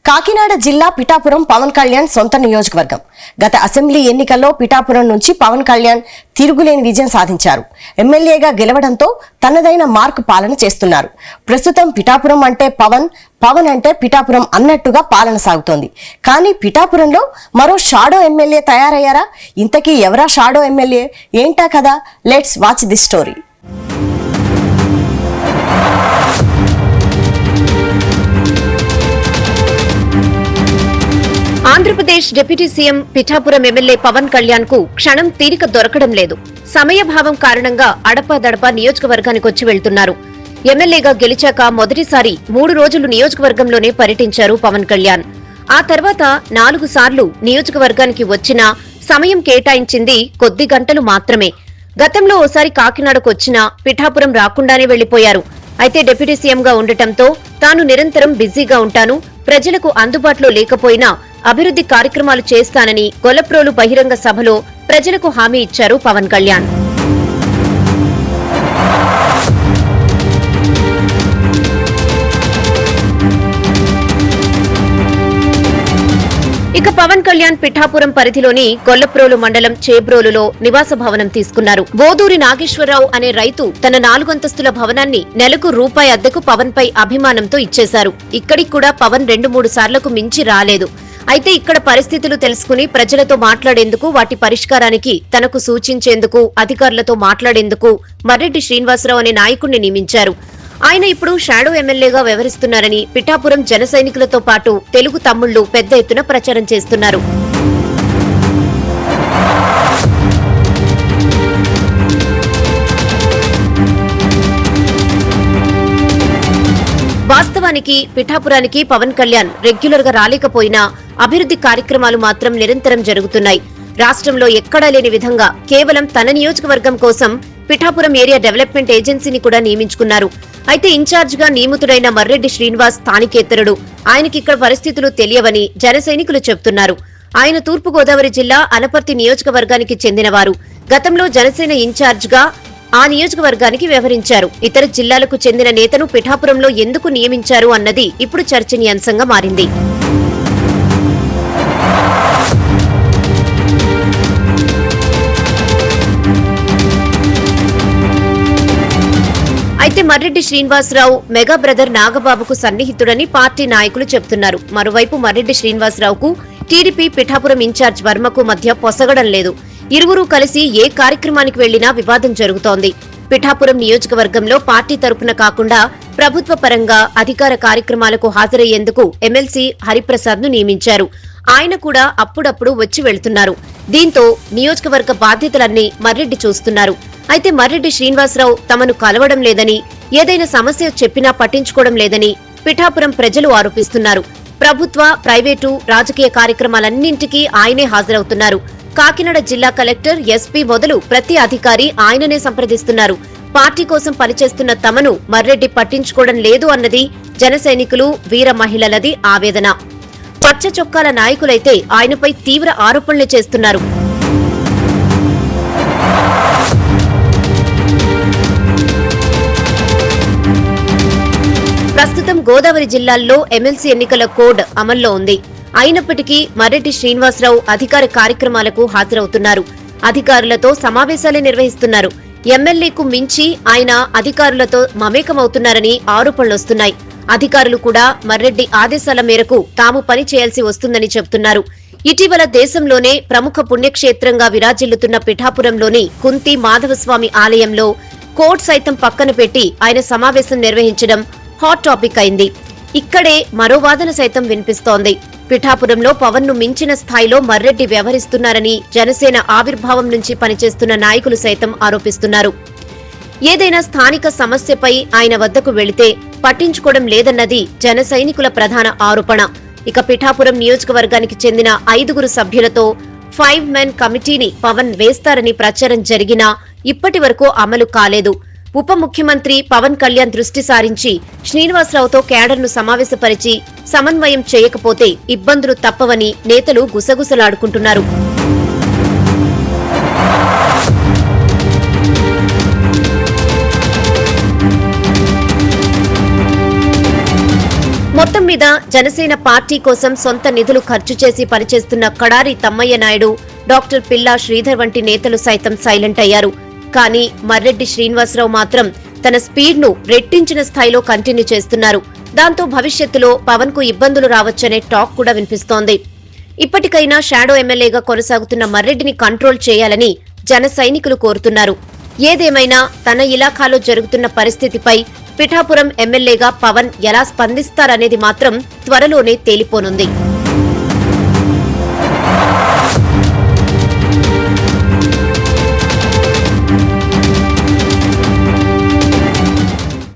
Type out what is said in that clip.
కాకినాడ జిల్లా పిఠాపురం పవన్ కళ్యాణ్ సొంత నియోజకవర్గం. గత అసెంబ్లీ ఎన్నికల్లో పిఠాపురం నుంచి పవన్ కళ్యాణ్ తిరుగులేని విజయం సాధించారు. ఎమ్మెల్యేగా గెలవడంతో తనదైన మార్క్ పాలన చేస్తున్నారు. ప్రస్తుతం పిఠాపురం అంటే పవన్, పవన్ అంటే పిఠాపురం అన్నట్టుగా పాలన సాగుతోంది. కానీ పిఠాపురంలో మరో షాడో ఎమ్మెల్యే తయారయ్యారా? ఇంతకీ ఎవరా షాడో ఎమ్మెల్యే? ఏంటా కదా? Let's watch this story. Andhra Pradesh deputy CM Pithapuram MLA Pawan Kalyan కు క్షణం తీరిక దొరకడం లేదు. సమయభావం కారణంగా అడపాదడపా నియోజకవర్గానికి వచ్చి వెళ్తున్నారు. ఎమ్మెల్యేగా గెలిచాక మొదటిసారి 3 రోజులు నియోజకవర్గంలోనే పర్యటించారు పవన్ కళ్యాణ్. ఆ తర్వాత 4 సార్లు నియోజకవర్గానికి వచ్చినా సమయం కేటాయించింది కొద్ది గంటలు మాత్రమే. గతంలో ఓసారి కాకినాడకు వచ్చినా పిఠాపురం రాకుండానే వెళ్లిపోయారు. అయితే డిప్యూటీ సీఎంగా ఉండటంతో తాను నిరంతరం బిజీగా ఉంటాను, ప్రజలకు అందుబాటులో లేకపోయినా అభివృద్ధి కార్యక్రమాలు చేస్తానని గొల్లప్రోలు బహిరంగ సభలో ప్రజలకు హామీ ఇచ్చారు పవన్ కళ్యాణ్. ఇక పవన్ కళ్యాణ్ పిఠాపురం పరిధిలోని గొల్లప్రోలు మండలం చేబ్రోలులో నివాస భవనం తీసుకున్నారు. బోదూరి నాగేశ్వరరావు అనే రైతు తన 4 అంతస్తుల భవనాన్ని నెలకు రూపాయి అద్దెకు పవన్ పై అభిమానంతో ఇచ్చేశారు. ఇక్కడికి కూడా పవన్ 2-3 సార్లకు మించి రాలేదు. అయితే ఇక్కడ పరిస్థితులు తెలుసుకుని ప్రజలతో మాట్లాడేందుకు, వాటి పరిష్కారానికి తనకు సూచించేందుకు, అధికారులతో మాట్లాడేందుకు మర్రెడ్డి శ్రీనివాసరావు అనే నాయకుడిని నియమించారు. ఆయన ఇప్పుడు షాడో ఎమ్మెల్యేగా వ్యవహరిస్తున్నారని పిఠాపురం జన సైనికులతో పాటు తెలుగు తమ్ముళ్లు పెద్ద ఎత్తున ప్రచారం చేస్తున్నారు. వాస్తవానికి పిఠాపురానికి పవన్ కళ్యాణ్ రెగ్యులర్ గా రాలేకపోయినా అభివృద్ధి కార్యక్రమాలు మాత్రం నిరంతరం జరుగుతున్నాయి. రాష్ట్రంలో ఎక్కడా లేని విధంగా కేవలం తన నియోజకవర్గం కోసం పిఠాపురం ఏరియా డెవలప్మెంట్ ఏజెన్సీని కూడా నియమించుకున్నారు. అయితే ఇన్ఛార్జ్ గా నియమితుడైన మర్రెడ్డి శ్రీనివాస్ స్థానికేతరుడు. ఆయనకిక్కడ పరిస్థితులు తెలియవని జన సైనికులు చెబుతున్నారు. ఆయన తూర్పుగోదావరి జిల్లా అనపర్తి నియోజకవర్గానికి చెందినవారు. గతంలో జనసేన ఇన్ఛార్జ్ గా ఆ నియోజకవర్గానికి వ్యవహరించారు. ఇతర జిల్లాలకు చెందిన నేతను పిఠాపురంలో ఎందుకు నియమించారు అన్నది ఇప్పుడు చర్చనీయాంశంగా మారింది. అయితే మర్రెడ్డి శ్రీనివాసరావు మెగా బ్రదర్ నాగబాబుకు సన్నిహితుడని పార్టీ నాయకులు చెబుతున్నారు. మరోవైపు మర్రెడ్డి శ్రీనివాసరావుకు టీడీపీ పిఠాపురం ఇన్ఛార్జ్ వర్మకు మధ్య పొసగడం లేదు. ఇరువురూ కలిసి ఏ కార్యక్రమానికి వెళ్లినా వివాదం జరుగుతోంది. పిఠాపురం నియోజకవర్గంలో పార్టీ తరపున కాకుండా ప్రభుత్వ పరంగా అధికార కార్యక్రమాలకు హాజరయ్యేందుకు ఎమ్మెల్సీ హరిప్రసాద్ ను నియమించారు. ఆయన కూడా అప్పుడప్పుడు వచ్చి వెళ్తున్నారు. దీంతో నియోజకవర్గ బాధ్యతలన్నీ మర్రెడ్డి చూస్తున్నారు. అయితే మర్రెడ్డి శ్రీనివాసరావు తమను కలవడం లేదని, ఏదైనా సమస్య చెప్పినా పట్టించుకోవడం లేదని పిఠాపురం ప్రజలు ఆరోపిస్తున్నారు. ప్రభుత్వ, ప్రైవేటు, రాజకీయ కార్యక్రమాలన్నింటికీ ఆయనే హాజరవుతున్నారు. కాకినాడ జిల్లా కలెక్టర్, ఎస్పీ మొదలు ప్రతి అధికారి ఆయననే సంప్రదిస్తున్నారు. పార్టీ కోసం పనిచేస్తున్న తమను మర్రెడ్డి పట్టించుకోవడం లేదు అన్నది జన సైనికులు, వీర మహిళలది ఆవేదన. పచ్చ చొక్కాల నాయకులైతే ఆయనపై తీవ్ర ఆరోపణలు చేస్తున్నారు. ప్రస్తుతం గోదావరి జిల్లాల్లో ఎమ్మెల్సీ ఎన్నికల కోడ్ అమల్లో ఉంది. అయినప్పటికీ మర్రెడ్డి శ్రీనివాసరావు అధికార కార్యక్రమాలకు హాజరవుతున్నారు. అధికారులతో సమావేశాలు నిర్వహిస్తున్నారు. ఎమ్మెల్యేకు మించి ఆయన అధికారులతో మమేకమవుతున్నారని ఆరోపణలొస్తున్నాయి. అధికారులు కూడా మర్రెడ్డి ఆదేశాల మేరకు తాము పని చేయాల్సి వస్తుందని చెబుతున్నారు. ఇటీవల దేశంలోనే ప్రముఖ పుణ్యక్షేత్రంగా విరాజిల్లుతున్న పిఠాపురంలోని కుంతి మాధవస్వామి ఆలయంలో కోర్టు సైతం పక్కన పెట్టి ఆయన సమావేశం నిర్వహించడం హాట్ టాపిక్ అయింది. ఇక్కడే మరో వాదన సైతం వినిపిస్తోంది. పిఠాపురంలో పవన్ ను మించిన స్థాయిలో మర్రెడ్డి వ్యవహరిస్తున్నారని జనసేన ఆవిర్భావం నుంచి పనిచేస్తున్న నాయకులు సైతం ఆరోపిస్తున్నారు. ఏదైనా స్థానిక సమస్యపై ఆయన వద్దకు వెళితే పట్టించుకోవడం లేదన్నది జన సైనికుల ప్రధాన ఆరోపణ. ఇక పిఠాపురం నియోజకవర్గానికి చెందిన 5 సభ్యులతో 5 మెన్ కమిటీని పవన్ వేస్తారని ప్రచారం జరిగినా ఇప్పటి వరకు అమలు కాలేదు. ఉప ముఖ్యమంత్రి పవన్ కళ్యాణ్ దృష్టి సారించి శ్రీనివాసరావుతో కేడర్ను సమావేశపరిచి సమన్వయం చేయకపోతే ఇబ్బందులు తప్పవని నేతలు గుసగుసలాడుకుంటున్నారు. మొత్తం మీద జనసేన పార్టీ కోసం సొంత నిధులు ఖర్చు చేసి పనిచేస్తున్న కడారి తమ్మయ్య నాయుడు, డాక్టర్ పిల్లా శ్రీధర్ వంటి నేతలు సైతం సైలెంట్ అయ్యారు. కానీ మర్రెడ్డి శ్రీనివాసరావు మాత్రం తన స్పీడ్ ను రెట్టించిన స్థాయిలో కంటిన్యూ చేస్తున్నారు. దాంతో భవిష్యత్తులో పవన్ కు ఇబ్బందులు రావచ్చనే టాక్ కూడా వినిపిస్తోంది. ఇప్పటికైనా షాడో ఎమ్మెల్యేగా కొనసాగుతున్న మర్రెడ్డిని కంట్రోల్ చేయాలని జన సైనికులు కోరుతున్నారు. ఏదేమైనా తన ఇలాఖాలో జరుగుతున్న పరిస్థితిపై పిఠాపురం ఎమ్మెల్యేగా పవన్ ఎలా స్పందిస్తారనేది మాత్రం త్వరలోనే తేలిపోనుంది.